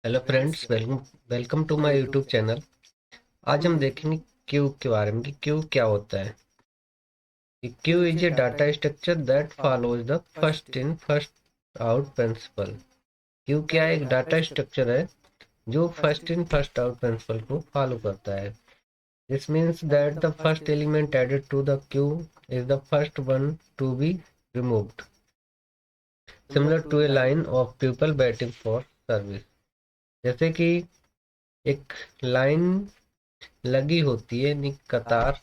Hello friends, welcome to my YouTube channel. आज हम देखेंगे क्यू के बारे में कि क्यू क्या होता है। Queue is a data structure that follows the first in first out principle. Queue क्या है? एक डाटा स्ट्रक्चर है जो first in first out principle को फॉलो करता है। This means that the first element added to the queue is the first one to be removed, similar to a line of people waiting for service. जैसे कि एक line लगी होती है, यानी कतार।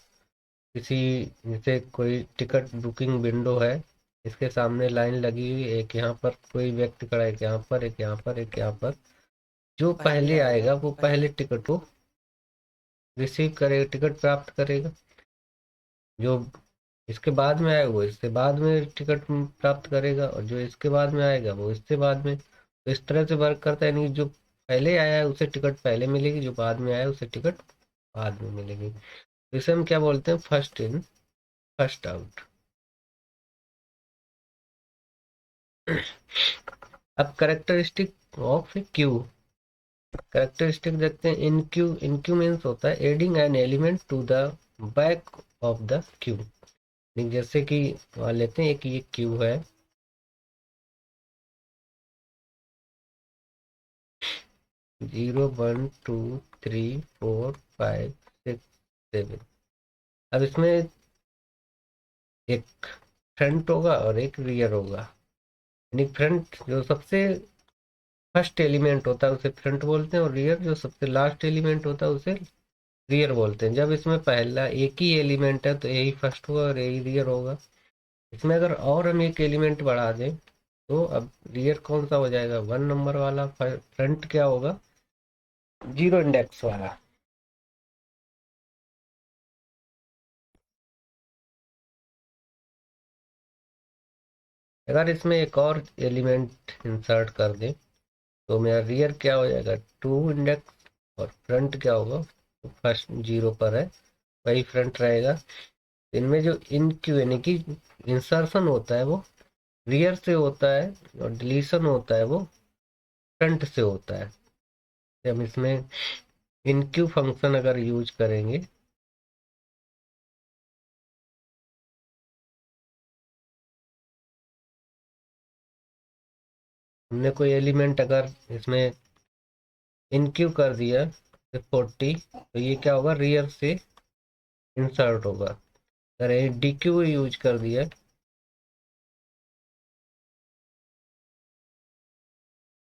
किसी जैसे कोई टिकट बुकिंग विंडो है, इसके सामने लाइन लगी हुई, एक यहाँ पर कोई व्यक्ति खड़ा है, एक यहाँ पर, एक यहाँ पर, एक यहाँ पर। जो पहले आएगा वो पहले टिकट को रिसीव करेगा, टिकट प्राप्त करेगा। जो इसके बाद में आएगा वो इससे बाद में टिकट प्राप्त करेगा, और जो इसके बाद में आएगा वो इससे बाद में। तो इस तरह से वर्क करता है, यानी जो पहले आया है उसे टिकट पहले मिलेगी, जो बाद में आया है उसे टिकट बाद में मिलेगी। तो इसे हम क्या बोलते हैं? First in first out. अब कैरेक्टरिस्टिक ऑफ क्यू। कैरेक्टरिस्टिक देखते हैं। इन क्यू मीन्स होता है adding an element to the back of the queue. जैसे कि मान लेते हैं एक ये क्यू है, 0 1 2 3 4 5 6 7। अब इसमें एक फ्रंट होगा और एक रियर होगा। यानी फ्रंट जो सबसे फर्स्ट एलिमेंट होता है उसे फ्रंट बोलते हैं, और रियर जो सबसे लास्ट एलिमेंट होता है उसे रियर बोलते हैं। जब इसमें पहला एक ही एलिमेंट है तो यही फर्स्ट होगा और यही रियर होगा। इसमें अगर और हम एक एलिमेंट बढ़ा दें तो अब रियर कौन सा हो जाएगा? 1 नंबर वाला। फ्रंट क्या होगा? 0 इंडेक्स वाला। अगर इसमें एक और एलिमेंट इंसर्ट कर दें तो मेरा रियर क्या हो जाएगा? 2 इंडेक्स। और फ्रंट क्या होगा? फर्स्ट 0 पर है, वही फ्रंट रहेगा। इनमें जो इन क्यू यानी कि इंसर्शन होता है वो रियर से होता है, और डिलीशन होता है वो फ्रंट से होता है। हम इसमें इनक्यू फंक्शन अगर यूज करेंगे हमने कोई एलिमेंट अगर इसमें इनक्यू कर दिया 40, तो ये क्या होगा? रियर से इंसर्ट होगा। अगर ये डीक्यू यूज कर दिया,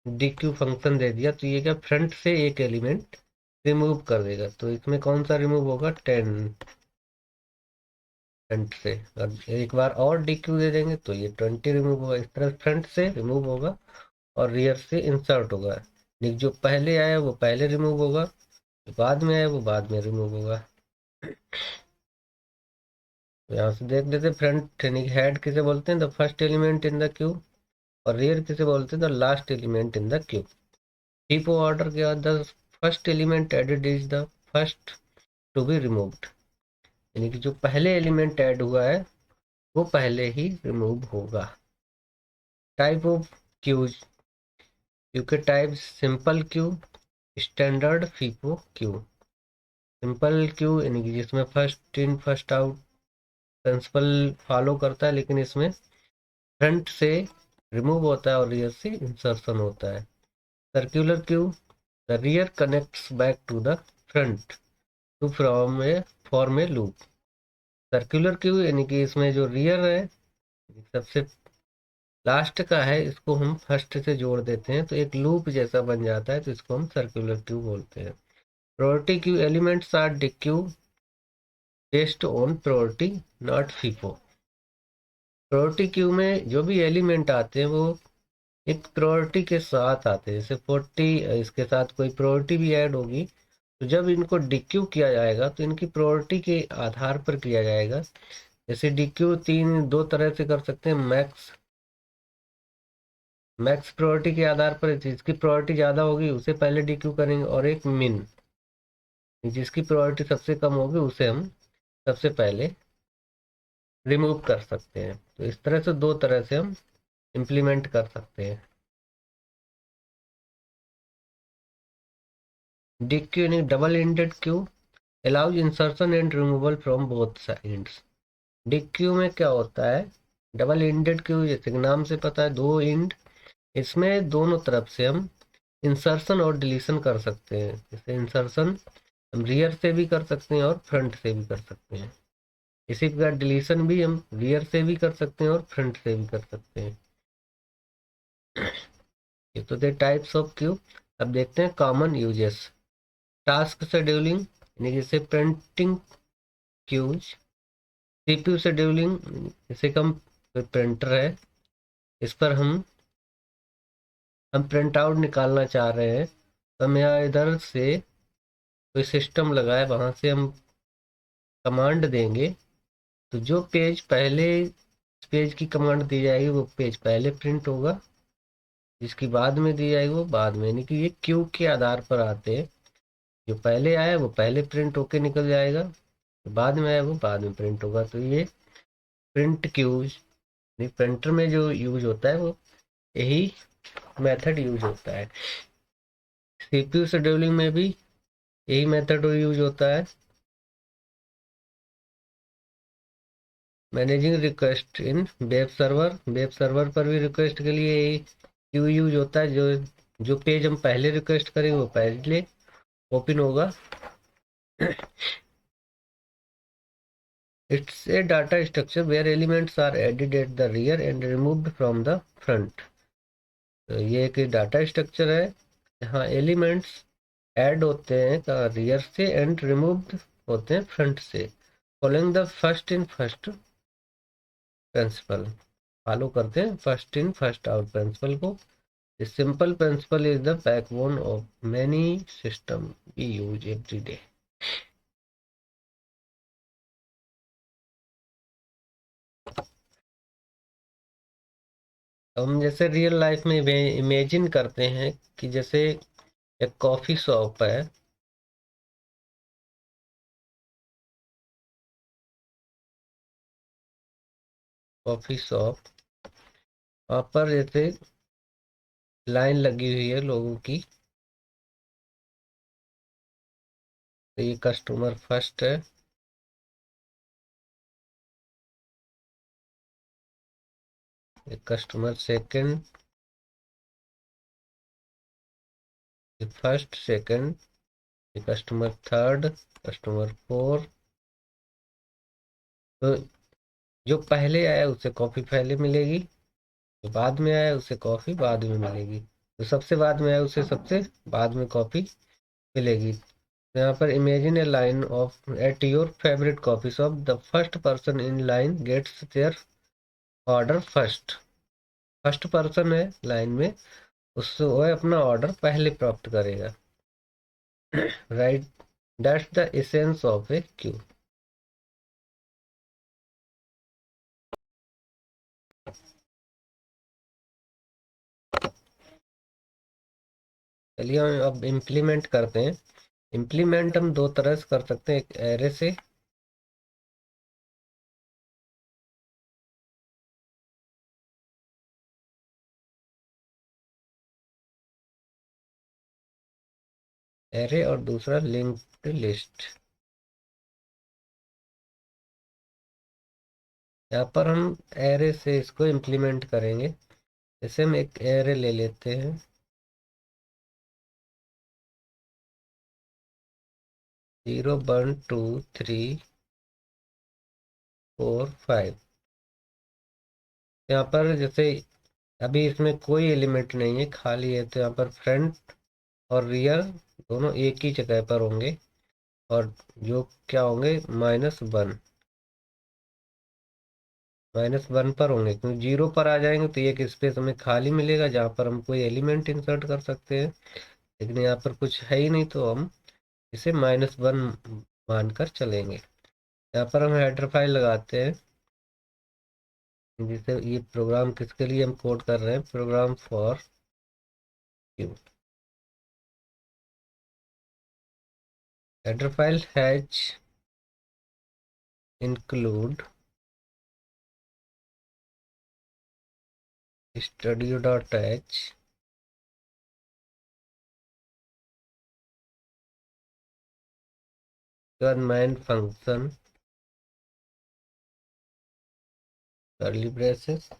डीक्यू फंक्शन दे दिया, तो ये क्या फ्रंट से एक एलिमेंट रिमूव कर देगा। तो इसमें कौन सा रिमूव होगा? 10 फ्रंट से। और एक बार और डीक्यू दे देंगे तो ये 20 रिमूव होगा। इस तरह फ्रंट से रिमूव होगा और रियर से इंसर्ट होगा। जो पहले आया वो पहले रिमूव होगा, जो बाद में आया वो बाद में रिमूव होगा। तो यहाँ से देख लेते, फ्रंट यानी हेड किसे बोलते हैं? The first element in the queue. और रियर किसे बोलते हैं? The last element in the queue. Heap order के बाद the first element added is the first to be removed. यानी कि जो पहले एलिमेंट ऐड हुआ है वो पहले ही रिमूव होगा। Type of queues. क्यू के type: simple queue, standard, FIFO queue. Simple queue यानी कि जिसमें first in first out principle follow करता है, लेकिन इसमें फ्रंट से रिमूव होता है और रियर से इंसर्शन होता है। Circular queue: the rear connects back to the front to from a form a loop. Circular queue यानी कि इसमें जो रियर है सबसे लास्ट का है, इसको हम फर्स्ट से जोड़ देते हैं तो एक लूप जैसा बन जाता है, तो इसको हम सर्कुलर क्यू बोलते हैं। Priority queue: elements are dequeue based on priority, not FIFO. Priority queue में जो भी एलिमेंट आते हैं वो एक प्रायोरिटी के साथ आते हैं। जैसे 40, इसके साथ कोई प्रायोरिटी भी ऐड होगी, तो जब इनको डिक्यू किया जाएगा तो इनकी प्रायोरिटी के आधार पर किया जाएगा। जैसे डिक्यू दो तरह से कर सकते हैं। मैक्स प्रायोरिटी के आधार पर जिसकी प्रायोरिटी ज़्यादा होगी उसे पहले डिक्यू करेंगे, और एक मिन, जिसकी प्रायोरिटी सबसे कम होगी उसे हम सबसे पहले रिमूव कर सकते हैं। तो इस तरह से दो तरह से हम इम्प्लीमेंट कर सकते हैं। DQ यानी double ended Q, allows insertion and removal from both sides. DQ में क्या होता है, डबल इंडेड क्यू, जैसे कि नाम से पता है दो इंड, इसमें दोनों तरफ से हम इंसर्शन और डिलीशन कर सकते हैं। जैसे इंसर्शन हम रियर से भी कर सकते हैं और फ्रंट से भी कर सकते हैं। इसी प्रकार डिलीशन भी हम रियर से भी कर सकते हैं और फ्रंट से भी कर सकते हैं। ये तो थे टाइप्स ऑफ क्यू। अब देखते हैं कॉमन यूजेस। टास्क शेड्यूलिंग यानी जैसे प्रिंटिंग क्यूज। सीपीयू शेड्यूलिंग, जैसे कि हम प्रिंटर है, इस पर हम प्रिंट आउट निकालना चाह रहे हैं, तो हम यहाँ इधर से कोई सिस्टम लगा है, वहां से हम कमांड देंगे, तो जो पेज पहले पेज की कमांड दी जाएगी वो पेज पहले प्रिंट होगा, जिसकी बाद में दी जाएगी वो बाद में। यानी कि ये क्यू के आधार पर आते हैं। जो पहले आया वो पहले प्रिंट होके निकल जाएगा, जो बाद में आया वो बाद में प्रिंट होगा। तो ये प्रिंट क्यूज, प्रिंटर में जो यूज होता है वो यही मेथड यूज होता है। सीपीयू शेड्यूलिंग में भी यही मेथड यूज होता है। Managing request in web server, web server पर भी रिक्वेस्ट के लिए यही क्यू यूज होता है। जो पेज हम पहले रिक्वेस्ट करेंगे वो पहले ओपन होगा। It's a data structure where elements are added at the rear and removed from the front। तो ये एक डाटा स्ट्रक्चर है जहाँ एलिमेंट्स ऐड होते हैं रियर से एंड रिमूव्ड होते हैं फ्रंट से, following the first in first principle. Follow करते हैं first in first out principle को। This simple principle is the backbone of many system we use every day. हम जैसे रियल लाइफ में इमेजिन करते हैं कि जैसे एक कॉफी शॉप है, कॉफी शॉप, वहाँ पर जैसे लाइन लगी हुई है लोगों की। तो ये कस्टमर फर्स्ट है, ये कस्टमर सेकंड, ये फर्स्ट सेकंड, ये कस्टमर थर्ड, कस्टमर फोर्थ। तो जो पहले आया उसे कॉफी पहले मिलेगी, जो बाद में आया उसे कॉफी बाद में मिलेगी, जो सबसे बाद में आया उसे सबसे बाद में कॉफी मिलेगी। तो यहाँ पर imagine a line of at your favourite coffee shop, the first person in line gets their order first. First person है लाइन में, उससे वह अपना ऑर्डर पहले प्राप्त करेगा। Right, that's the essence of a queue. चलिए हम अब इम्प्लीमेंट करते हैं। इम्प्लीमेंट हम दो तरह से कर सकते हैं, एक एरे से, एरे, और दूसरा लिंक्ड लिस्ट। यहाँ पर हम एरे से इसको इम्प्लीमेंट करेंगे। जैसे हम एक एरे ले लेते हैं, 0 1 2 3 4 5। यहाँ पर जैसे अभी इसमें कोई एलिमेंट नहीं है, खाली है, तो यहाँ पर फ्रंट और रियर दोनों एक ही जगह पर होंगे, और जो क्या होंगे -1 पर होंगे, क्योंकि 0 पर आ जाएंगे तो एक स्पेस हमें खाली मिलेगा जहाँ पर हम कोई एलिमेंट इंसर्ट कर सकते हैं। लेकिन यहाँ पर कुछ है ही नहीं, तो हम इसे -1 मानकर चलेंगे। यहाँ पर हम हेडर फाइल लगाते हैं, जिसे ये प्रोग्राम किसके लिए हम कोड कर रहे हैं, program for you. Header file has include studio.h main function curly braces।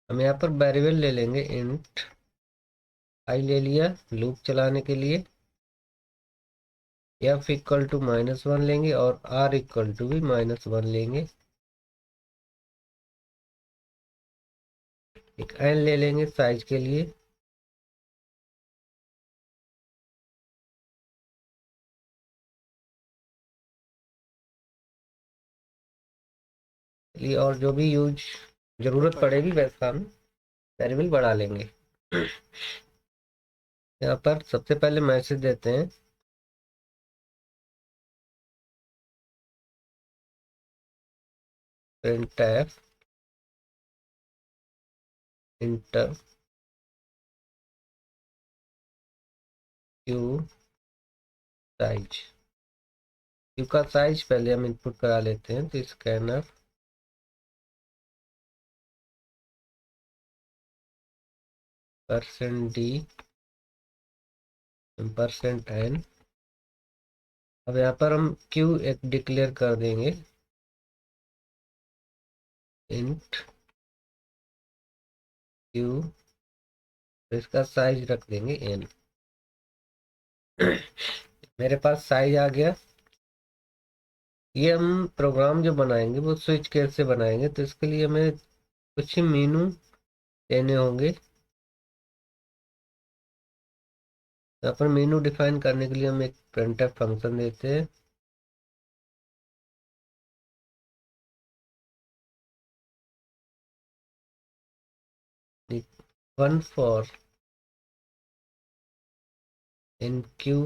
हम यहाँ पर वेरिएबल ले लेंगे इंट आई ले लिया लूप चलाने के लिए, f इक्वल टू -1 लेंगे और r इक्वल टू भी -1 लेंगे। एक n ले लेंगे साइज के लिए, और जो भी जरूरत पड़ेगी वैसा हम वेरिएबल बढ़ा लेंगे। यहाँ पर सबसे पहले मैसेज देते हैं printf inter queue size. Q का साइज पहले हम इनपुट करा लेते हैं, तो स्कैनर %d %n। अब यहाँ पर हम क्यू एक डिक्लेयर कर देंगे इंट क्यू, इसका साइज रख देंगे n। मेरे पास साइज आ गया। ये हम प्रोग्राम जो बनाएंगे वो स्विच केस से बनाएंगे, तो इसके लिए हमें कुछ ही मीनू देने होंगे। यहाँ पर मीनू डिफाइन करने के लिए हम एक printf फंक्शन देते हैं। One for enqueue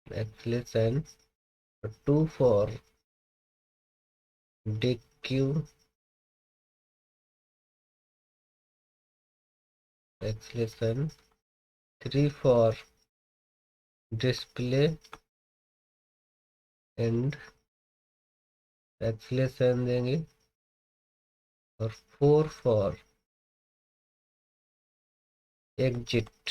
execution, two for dequeue execution, three for display and execution देंगे, और 4 फॉर एग्जिट।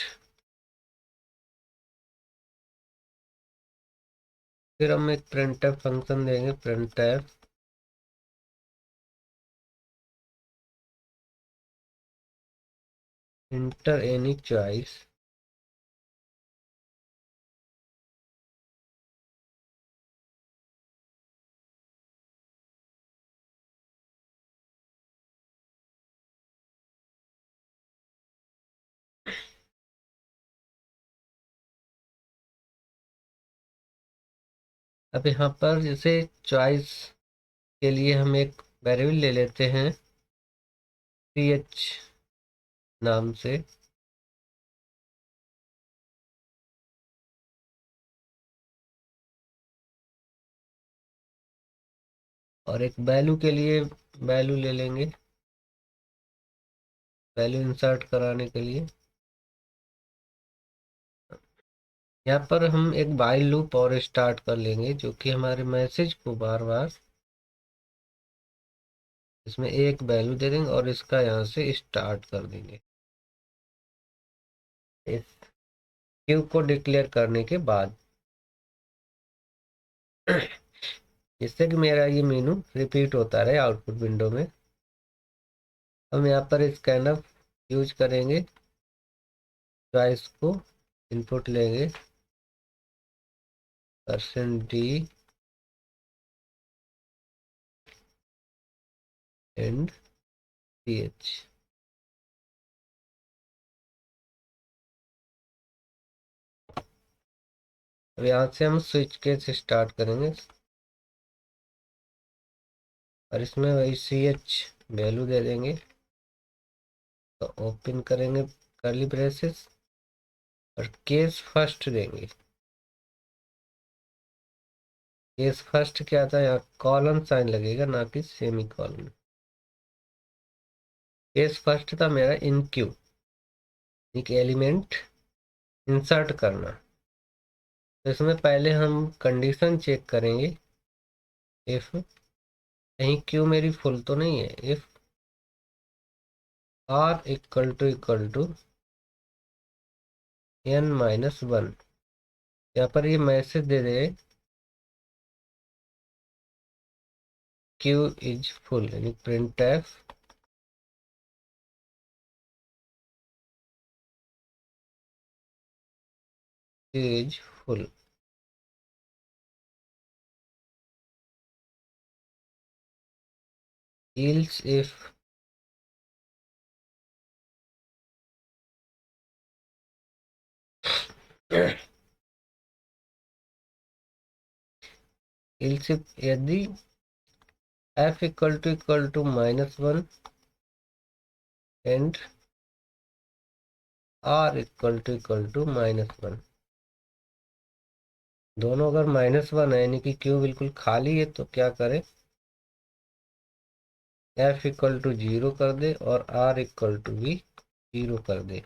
फिर हम एक printf फंक्शन देंगे printf इंटर एनी चॉइस। अब यहाँ पर जैसे चॉइस के लिए हम एक वेरिएबल ले लेते हैं ch नाम से, और एक वैल्यू के लिए वैल्यू ले लेंगे, वैल्यू इंसर्ट कराने के लिए। यहाँ पर हम एक व्हाइल लूप और स्टार्ट कर लेंगे, जो कि हमारे मैसेज को बार बार इसमें एक वैल्यू दे देंगे और इसका यहाँ से स्टार्ट कर देंगे इस क्यू को डिक्लेयर करने के बाद, जिससे कि मेरा ये मेनू रिपीट होता रहे आउटपुट विंडो में। हम यहाँ पर स्कैनफ यूज करेंगे, चॉइस को इनपुट लेंगे %d एंड ch। अब यहाँ से हम स्विच केस स्टार्ट करेंगे और इसमें वही ch वैल्यू दे देंगे। तो ओपन करेंगे कर्ली ब्रेसेस और केस फर्स्ट देंगे। केस फर्स्ट क्या था, यहाँ कॉलन साइन लगेगा ना कि सेमी कॉलन। केस फर्स्ट था मेरा इन क्यू, एक एलिमेंट इंसर्ट करना। तो इसमें पहले हम कंडीशन चेक करेंगे, इफ कहीं क्यू मेरी फुल तो नहीं है। If r equal to n-1। यहाँ पर ये मैसेज दे दे q इज फुल, यानी print F q is full. else if else if यदि f equal to -1 and r equal to -1, दोनों अगर -1 है यानी कि q बिल्कुल खाली है, तो क्या करें, f इक्वल टू 0 कर दे और r इक्वल टू भी 0 कर दे,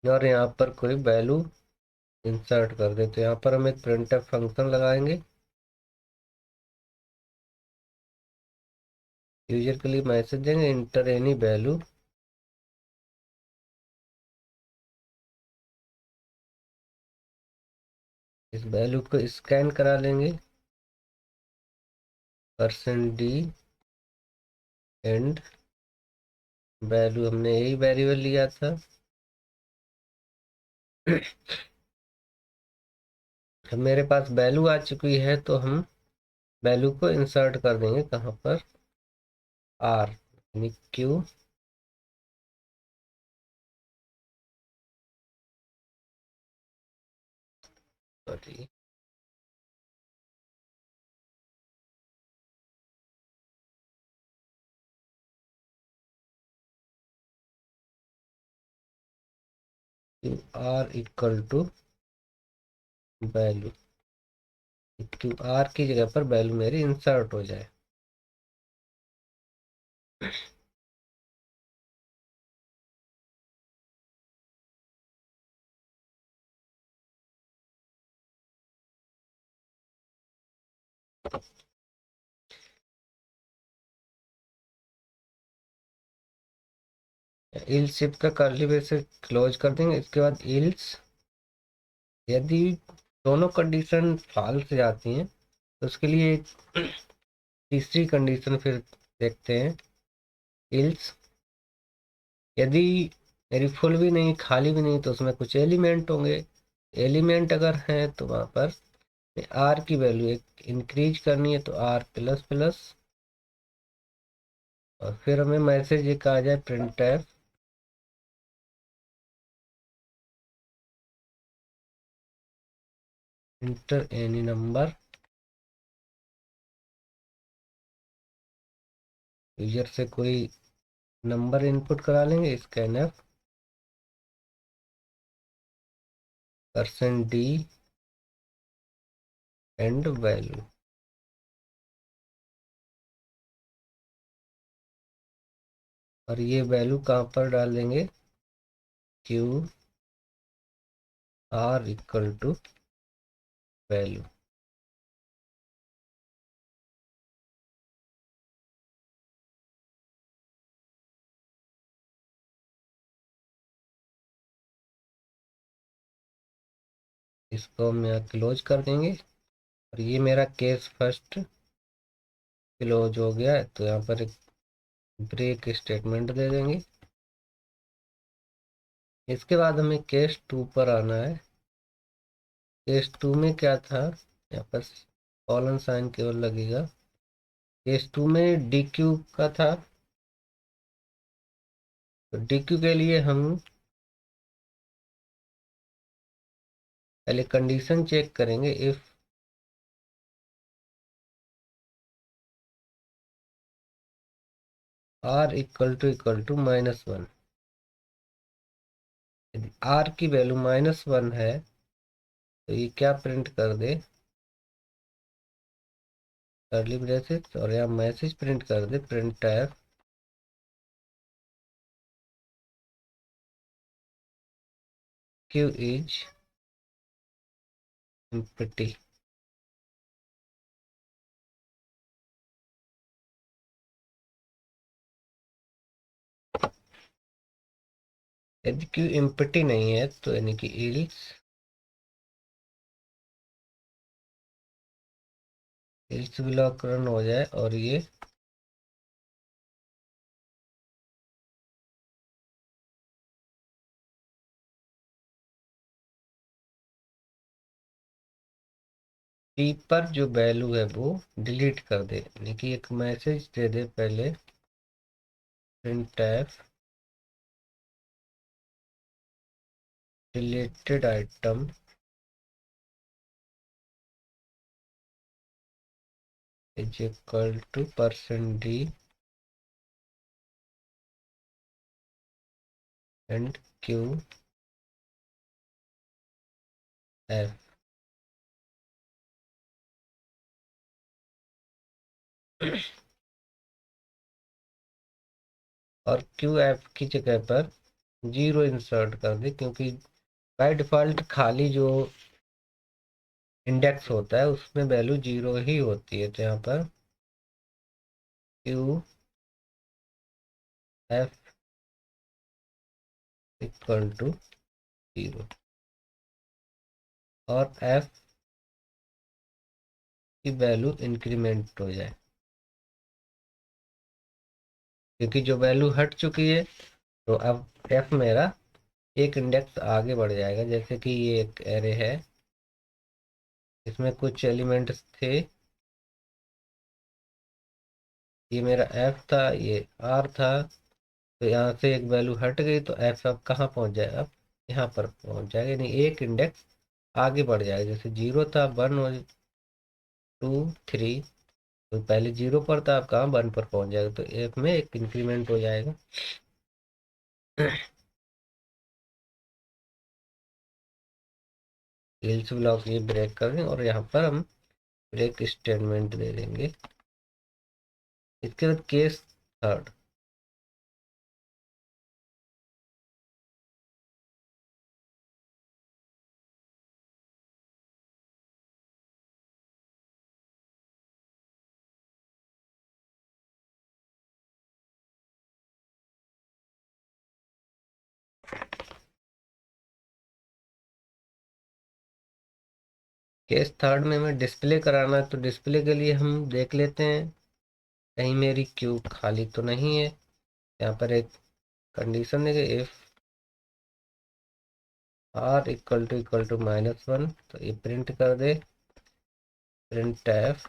और यहाँ पर कोई वैल्यू इंसर्ट कर दे। तो यहाँ पर हम एक प्रिंटफ फंक्शन लगाएंगे, यूजर के लिए मैसेज देंगे इंटर एनी वैल्यू, इस वैल्यू को स्कैन करा लेंगे %d एंड वैल्यू, हमने यही वेरिएबल लिया था। अब मेरे पास वैल्यू आ चुकी है, तो हम वैल्यू को इंसर्ट कर देंगे कहाँ पर, r यानी q sorry q r equal to value, q r की जगह पर वैल्यू मेरी इंसर्ट हो जाए। इल्स शिफ्ट का कर्ली ब्रेसेस क्लोज कर देंगे। इसके बाद इल्स यदि दोनों कंडीशन फॉल्स जाती हैं, तो उसके लिए एक तीसरी कंडीशन फिर देखते हैं। इल्स यदि मेरी फुल भी नहीं खाली भी नहीं, तो उसमें कुछ एलिमेंट होंगे, एलिमेंट अगर हैं तो वहाँ पर आर की वैल्यू एक इंक्रीज करनी है, तो आर प्लस प्लस, और फिर हमें मैसेज एक आ जाए print f enter any number, user से कोई नंबर इनपुट करा लेंगे, scan f %d and value, और ये वैल्यू कहाँ पर डाल देंगे, q r equal to value. इसको हम यहाँ क्लोज कर देंगे, और ये मेरा केस फर्स्ट क्लोज हो गया है। तो यहाँ पर एक ब्रेक स्टेटमेंट दे देंगे। इसके बाद हमें केस 2 पर आना है। केस 2 में क्या था, यहाँ पर कॉलन साइन केवल लगेगा। केस 2 में डी क्यू का था, तो डी क्यू के लिए हम पहले कंडीशन चेक करेंगे, इफ r इक्वल टू -1, यदि r की वैल्यू -1 है, तो ये क्या प्रिंट कर दे, कर्ली ब्रेसेस, और यहाँ मैसेज प्रिंट कर दे print F queue is empty. यदि क्यू एम्प्टी नहीं है तो यानी कि इल्स ब्लॉक रन हो जाए और ये पी पर जो वैल्यू है वो डिलीट कर दे, यानी कि एक मैसेज दे दे पहले, printf deleted item is equal to %d and q f. और क्यू एफ की जगह पर 0 इंसर्ट कर दे, क्योंकि बाय डिफॉल्ट खाली जो इंडेक्स होता है उसमें वैल्यू 0 ही होती है, तो यहाँ पर क्यू एफ इक्वल टू 0 और एफ की वैल्यू इंक्रीमेंट हो जाए, क्योंकि जो वैल्यू हट चुकी है तो अब एफ मेरा एक इंडेक्स आगे बढ़ जाएगा। जैसे कि ये एक एरे है, इसमें कुछ एलिमेंट्स थे, ये मेरा एफ था, ये आर था, तो यहाँ से एक वैल्यू हट गई तो एफ अब कहाँ पहुँच जाएगा, अब यहाँ पर पहुँच जाएगा, यानी एक इंडेक्स आगे बढ़ जाएगा। जैसे 0 था, 1 और 2 3, तो पहले 0 पर था, अब कहाँ 1 पर पहुँच जाएगा, तो एफ में एक इंक्रीमेंट हो जाएगा। एल्स ब्लॉक ये ब्रेक कर दें और यहाँ पर हम ब्रेक स्टेटमेंट दे देंगे। इसके बाद केस थर्ड, केस थर्ड में हमें डिस्प्ले कराना है, तो डिस्प्ले के लिए हम देख लेते हैं कहीं मेरी क्यू खाली तो नहीं है। यहाँ पर एक कंडीशन है कि इफ आर इक्वल टू -1, तो ये प्रिंट कर दे, print F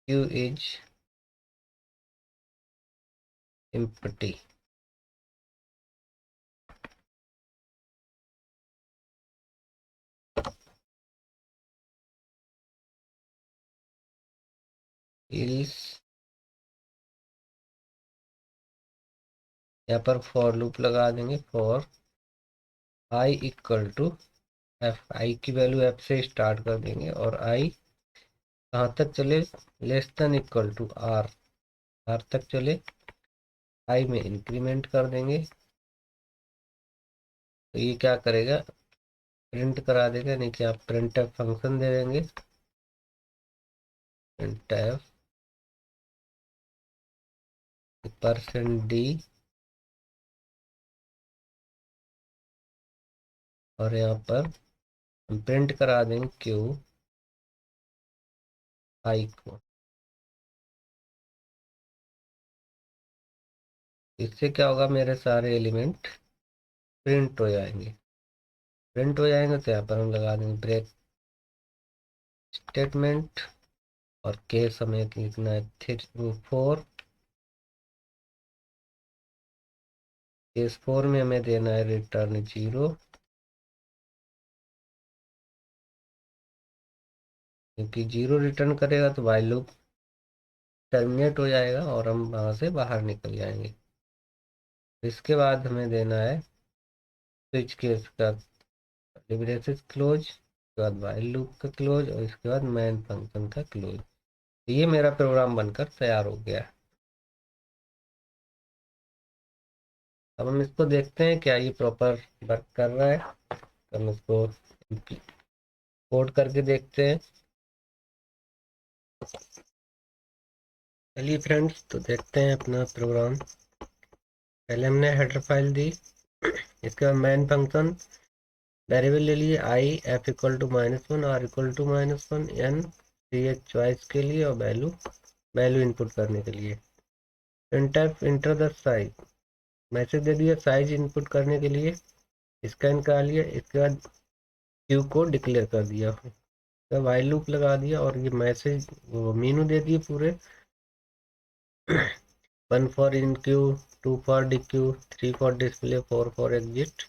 queue is empty. Else यहाँ पर फॉर लूप लगा देंगे, for I equal to F, I की वैल्यू एफ से स्टार्ट कर देंगे और आई कहाँ तक चले, less than equal to r, r तक चले, आई में इंक्रीमेंट कर देंगे, तो ये क्या करेगा, प्रिंट करा देगा, नहीं कि आप प्रिंट एफ फंक्शन दे देंगे, प्रिंट एफ %d और यहाँ पर हम प्रिंट करा देंगे क्यू आई को। इससे क्या होगा, मेरे सारे एलिमेंट प्रिंट हो जाएंगे। प्रिंट हो जाएंगे तो यहाँ पर हम लगा देंगे ब्रेक स्टेटमेंट, और केस हमें लिखना है 4, केस 4 में हमें देना है रिटर्न 0, क्योंकि 0 रिटर्न करेगा तो वाइल लूप टर्मिनेट हो जाएगा और हम वहाँ से बाहर निकल जाएंगे। इसके बाद हमें देना है स्विच केस का ब्रेसेस क्लोज, उसके बाद वाइल लूप का क्लोज और इसके बाद मेन फंक्शन का क्लोज। ये मेरा प्रोग्राम बनकर तैयार हो गया। अब हम इसको देखते हैं क्या ये प्रॉपर वर्क कर रहा है, तो हम इसको कोड करके देखते हैं। चलिए फ्रेंड्स, तो देखते हैं अपना प्रोग्राम। पहले हमने हेडर फाइल दी, इसके बाद मेन फंक्शन वेरिएबल ले लिए I F equal to -1 are equal to -1 N C H choice के लिए और वैल्यू इनपुट करने के लिए। printf enter the size, message दे दिया साइज इनपुट करने के लिए, स्कैन करा लिया। इसके बाद क्यू को डिक्लेयर कर दिया, तो वाइल लूप लगा दिया और ये मैसेज वो मीनू दे दिए पूरे 1 for in Q, 2 for D Q, 3 for display, 4 for exit.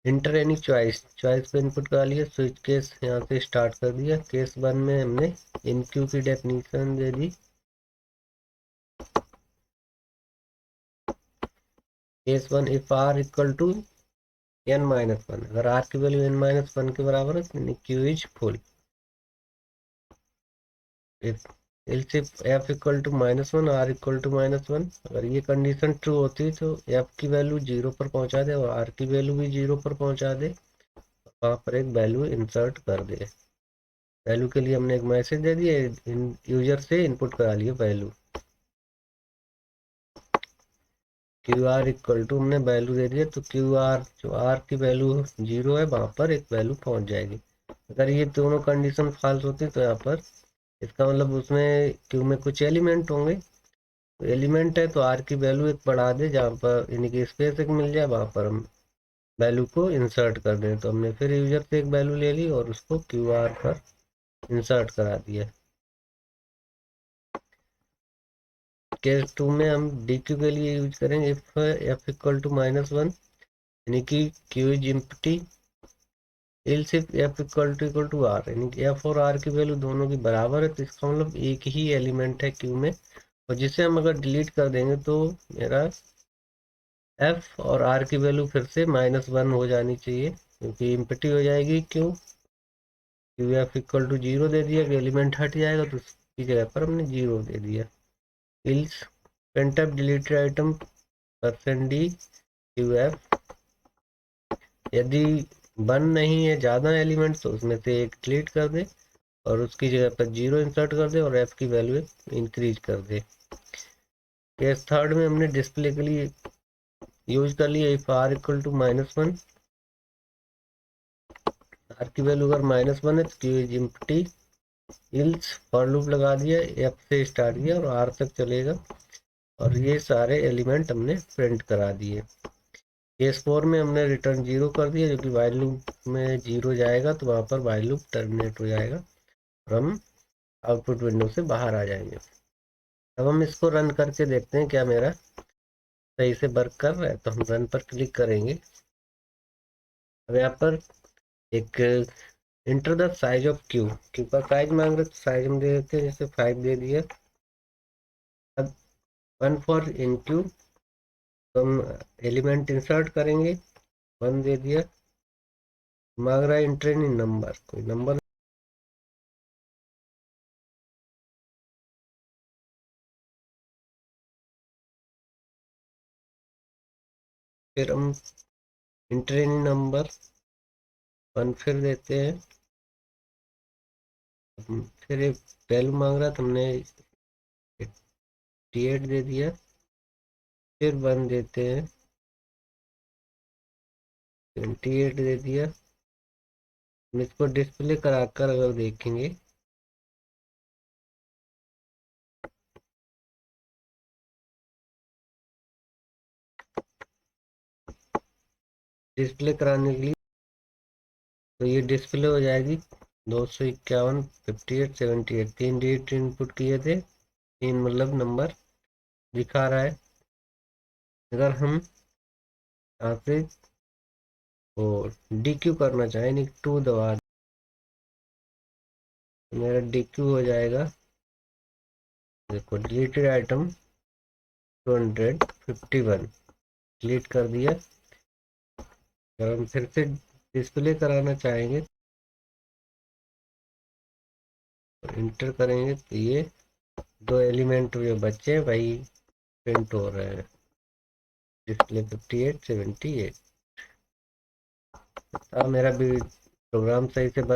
Inter any choice, choice पे इनपुट करा लिया। स्विच केस यहाँ से स्टार्ट कर दिया। केस 1 में हमने इन क्यू की डेफिनेशन दे दी। Case 1 if r equal to n-1, अगर आर की वैल्यू n-1 के बराबर है queue is full. If f equal to -1 are equal to -1, अगर ये कंडीशन ट्रू होती तो एफ की वैल्यू 0 पर पहुंचा दे और आर की वैल्यू भी 0 पर पहुंचा दे, वहां पर एक वैल्यू इंसर्ट कर दे। वैल्यू के लिए हमने एक मैसेज दे दिया, यूजर से इनपुट करा लिया value. Q r equal to हमने वैल्यू दे दिया, तो क्यू आर जो आर की वैल्यू 0 है वहां पर एक वैल्यू पहुंच जाएगी। अगर ये दोनों कंडीशन फॉल्स होती तो यहाँ पर इसका मतलब उसमें क्यू में कुछ एलिमेंट होंगे। तो एलिमेंट है तो आर की वैल्यू एक बढ़ा दे, जहाँ पर यानी कि स्पेस एक मिल जाए वहां पर हम वैल्यू को इंसर्ट कर दें। तो हमने फिर यूजर से एक वैल्यू ले ली और उसको क्यू आर पर इंसर्ट करा दिया। केस 2 में हम डी क्यू के लिए यूज करेंगे इफ एफ इक्वल टू -1, यानी कि queue is empty, else if f equal to r, यानी कि एफ और आर की वैल्यू दोनों की बराबर है, तो इसका मतलब एक ही एलिमेंट है क्यू में, और जिसे हम अगर डिलीट कर देंगे तो मेरा एफ और आर की वैल्यू फिर से -1 हो जानी चाहिए, क्योंकि इम्प्टी हो जाएगी queue. Q f equal to 0 दे दिया कि एलिमेंट हट जाएगा, तो उसकी जगह पर हमने 0 दे दिया। Ills printf deleted item %d Q F, यदि 1 नहीं है ज़्यादा एलिमेंट तो उसमें से एक डिलीट कर दे और उसकी जगह पर 0 इंसर्ट कर दे और एफ की वैल्यू इंक्रीज कर दे। केस 3 में हमने डिस्प्ले के लिए यूज कर लिया if r equal to -1, r की वैल्यू अगर -1 है तो queue is empty, else for loop लगा दिया, एफ से स्टार्ट किया और आर तक चलेगा, और ये सारे एलिमेंट हमने प्रिंट करा दिए। केस 4 में हमने रिटर्न 0 कर दिया, जो कि वाइल लूप में 0 जाएगा तो वहां पर वाइल लूप टर्मिनेट हो जाएगा और हम आउटपुट विंडो से बाहर आ जाएंगे। अब हम इसको रन करके देखते हैं क्या मेरा सही से वर्क कर रहा है। तो हम रन पर क्लिक करेंगे। अब यहाँ पर एक inter the size of Q, Q का साइज मांग रहे तो साइज हम दे देते हैं, जैसे 5 दे दिया। अब 1 फॉर इन क्यू, तो हम एलिमेंट इंसर्ट करेंगे, 1 दे दिया। मांग रहा है इंटर इन नंबर, कोई नंबर, फिर हम इंटर इन नंबर 1 फिर देते हैं। फिर एक वैल्यू मांग रहा था, हमने 88 दे दिया, फिर 1 देते हैं, 28 दे दिया। हम इसको डिस्प्ले कराकर अगर देखेंगे डिस्प्ले कराने के लिए, तो ये डिस्प्ले हो जाएगी 251, 58, 78, 3 डिजिट इनपुट किए थे, 3 मतलब नंबर दिखा रहा है। अगर हम यहाँ पे और डी क्यू करना चाहें, नहीं 2 दबा, मेरा डी क्यू हो जाएगा, देखो डिलीटेड आइटम 251, डिलीट कर दिया। अगर हम फिर से डिस्प्ले कराना चाहेंगे तो इंटर करेंगे, तो ये 2 एलिमेंट जो बच्चे हैं वही प्रिंट हो रहे हैं, डिस्प्ले 58, 78। अब मेरा भी प्रोग्राम सही से वर्क